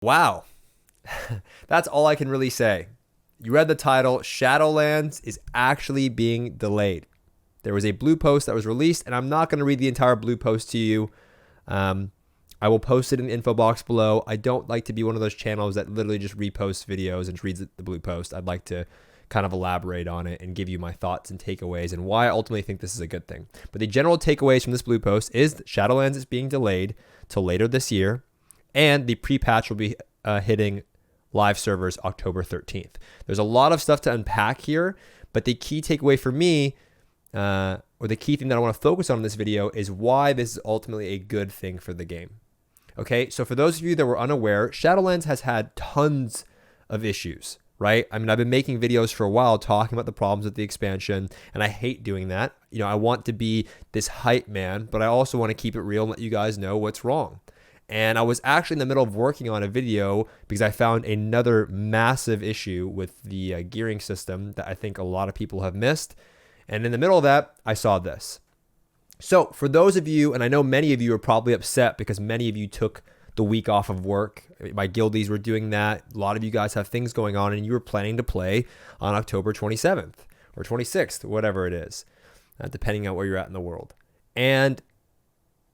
Wow. That's all I can really say. You read the title. Shadowlands is actually being delayed. There was a blue post that was released, and I'm not going to read the entire blue post to you. I will post it in the info box below. I don't like to be one of those channels that literally just reposts videos and just reads the blue post. I'd like to kind of elaborate on it and give you my thoughts and takeaways and why I ultimately think this is a good thing. But the general takeaways from this blue post is that Shadowlands is being delayed till later this year, and the pre-patch will be hitting live servers October 13th. There's a lot of stuff to unpack here, but the key takeaway for me, or the key thing that I want to focus on in this video, is why this is ultimately a good thing for the game. Okay, so for those of you that were unaware, Shadowlands has had tons of issues, right? I mean, I've been making videos for a while talking about the problems with the expansion, and I hate doing that. You know, I want to be this hype man, but I also want to keep it real and let you guys know what's wrong. And I was actually in the middle of working on a video because I found another massive issue with the gearing system that I think a lot of people have missed. And in the middle of that, I saw this. So for those of you, and I know many of you are probably upset because many of you took the week off of work. My guildies were doing that. A lot of you guys have things going on and you were planning to play on October 27th or 26th, whatever it is, depending on where you're at in the world. And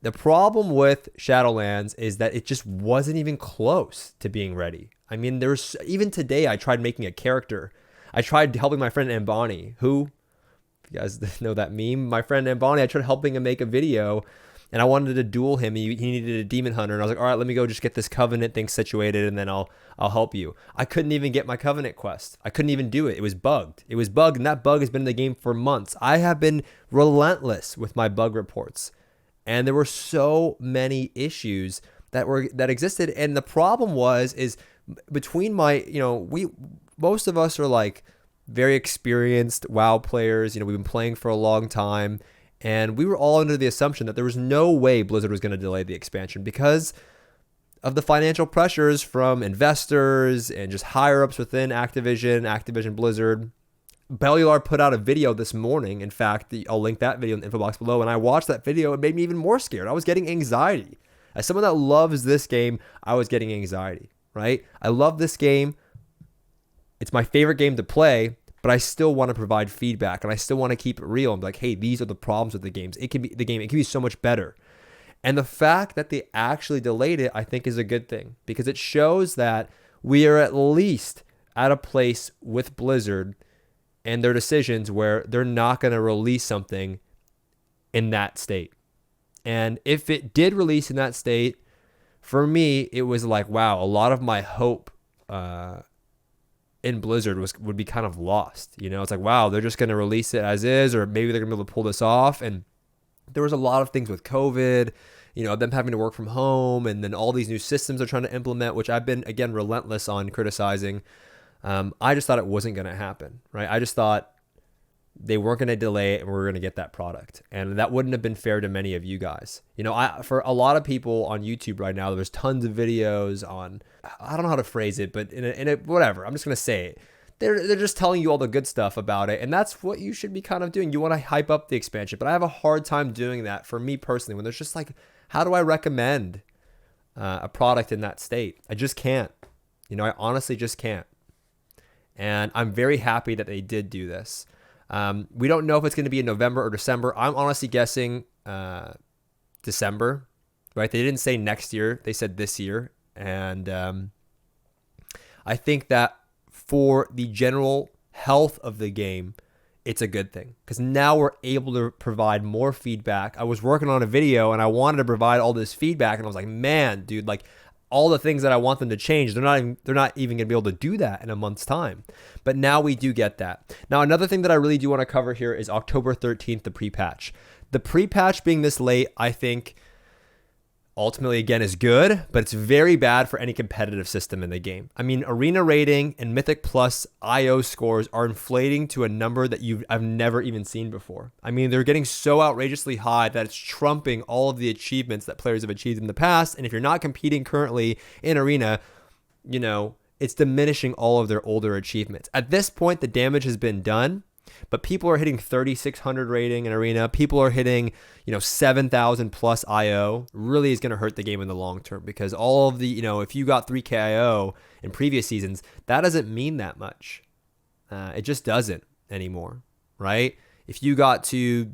the problem with Shadowlands is that it just wasn't even close to being ready. I mean, even today, I tried making a character. I tried helping my friend Ambani, who, if you guys know that meme, my friend Ambani, I tried helping him make a video, and I wanted to duel him. He needed a demon hunter, and I was like, all right, let me go just get this covenant thing situated, and then I'll help you. I couldn't even get my covenant quest. I couldn't even do it. It was bugged. It was bugged, and that bug has been in the game for months. I have been relentless with my bug reports. And there were so many issues that existed. And the problem is between most of us are like very experienced WoW players. You know, we've been playing for a long time. And we were all under the assumption that there was no way Blizzard was going to delay the expansion because of the financial pressures from investors and just higher ups within Activision Blizzard. Bellular put out a video this morning. In fact, I'll link that video in the info box below. And I watched that video. It made me even more scared. I was getting anxiety. As someone that loves this game, I was getting anxiety, right? I love this game. It's my favorite game to play, but I still want to provide feedback and I still want to keep it real. I'm like, hey, these are the problems with the games. It can be so much better. And the fact that they actually delayed it, I think is a good thing because it shows that we are at least at a place with Blizzard and their decisions where they're not going to release something in that state. And if it did release in that state, for me, it was like, wow, a lot of my hope in Blizzard would be kind of lost. You know, it's like, wow, they're just going to release it as is, or maybe they're going to be able to pull this off. And there was a lot of things with COVID, you know, them having to work from home, and then all these new systems they're trying to implement, which I've been, again, relentless on criticizing. I just thought it wasn't going to happen, right? I just thought they weren't going to delay it and we were going to get that product. And that wouldn't have been fair to many of you guys. You know, for a lot of people on YouTube right now, there's tons of videos on, I don't know how to phrase it, but in a whatever, I'm just going to say it. They're just telling you all the good stuff about it. And that's what you should be kind of doing. You want to hype up the expansion, but I have a hard time doing that for me personally, when there's just like, how do I recommend a product in that state? I just can't. You know, I honestly just can't. And I'm very happy that they did do this. We don't know if it's going to be in November or December. I'm honestly guessing December, right? They didn't say next year. They said this year. And I think that for the general health of the game, it's a good thing because now we're able to provide more feedback. I was working on a video and I wanted to provide all this feedback, and I was like, man, dude, like, all the things that I want them to change, they're not even going to be able to do that in a month's time. But now we do get that. Now, another thing that I really do want to cover here is October 13th, the pre-patch. The pre-patch being this late, I think, ultimately, again, is good, but it's very bad for any competitive system in the game. I mean, Arena rating and Mythic Plus IO scores are inflating to a number that I've never even seen before. I mean, they're getting so outrageously high that it's trumping all of the achievements that players have achieved in the past. And if you're not competing currently in Arena, you know, it's diminishing all of their older achievements. At this point, the damage has been done. But people are hitting 3,600 rating in Arena. People are hitting, 7,000 plus IO. Really is going to hurt the game in the long term, because all of the, if you got 3K IO in previous seasons, that doesn't mean that much. It just doesn't anymore, right? If you got to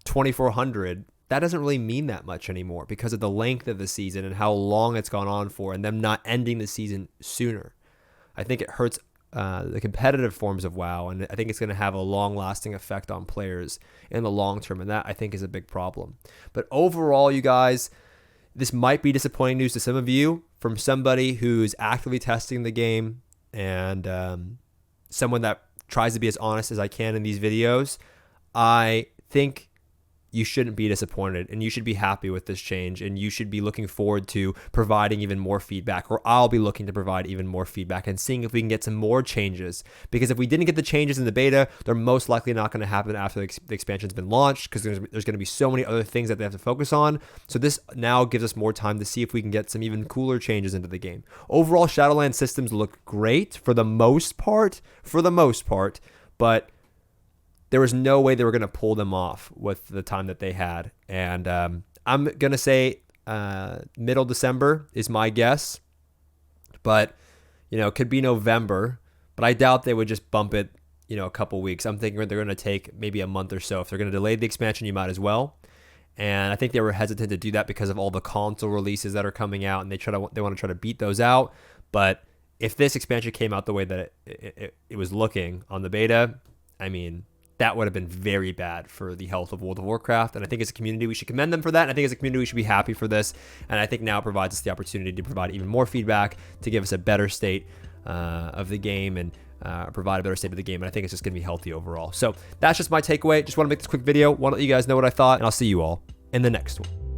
2,400, that doesn't really mean that much anymore because of the length of the season and how long it's gone on for, and them not ending the season sooner. I think it hurts the competitive forms of WoW, and I think it's going to have a long-lasting effect on players in the long term, and that I think is a big problem. But overall, you guys, this might be disappointing news to some of you from somebody who's actively testing the game and someone that tries to be as honest as I can in these videos. I think you shouldn't be disappointed, and you should be happy with this change, and you should be looking forward to providing even more feedback, or I'll be looking to provide even more feedback and seeing if we can get some more changes. Because if we didn't get the changes in the beta, they're most likely not going to happen after the expansion's been launched, because there's going to be so many other things that they have to focus on. So this now gives us more time to see if we can get some even cooler changes into the game. Overall, Shadowlands systems look great for the most part, but there was no way they were going to pull them off with the time that they had. And I'm going to say middle December is my guess. But, it could be November. But I doubt they would just bump it, a couple weeks. I'm thinking they're going to take maybe a month or so. If they're going to delay the expansion, you might as well. And I think they were hesitant to do that because of all the console releases that are coming out, and they want to try to beat those out. But if this expansion came out the way that it was looking on the beta, I mean, that would have been very bad for the health of World of Warcraft. And I think as a community, we should commend them for that. And I think as a community, we should be happy for this. And I think now it provides us the opportunity to provide even more feedback, to give us a better state of the game, and provide a better state of the game. And I think it's just going to be healthy overall. So that's just my takeaway. Just want to make this quick video. Want to let you guys know what I thought. And I'll see you all in the next one.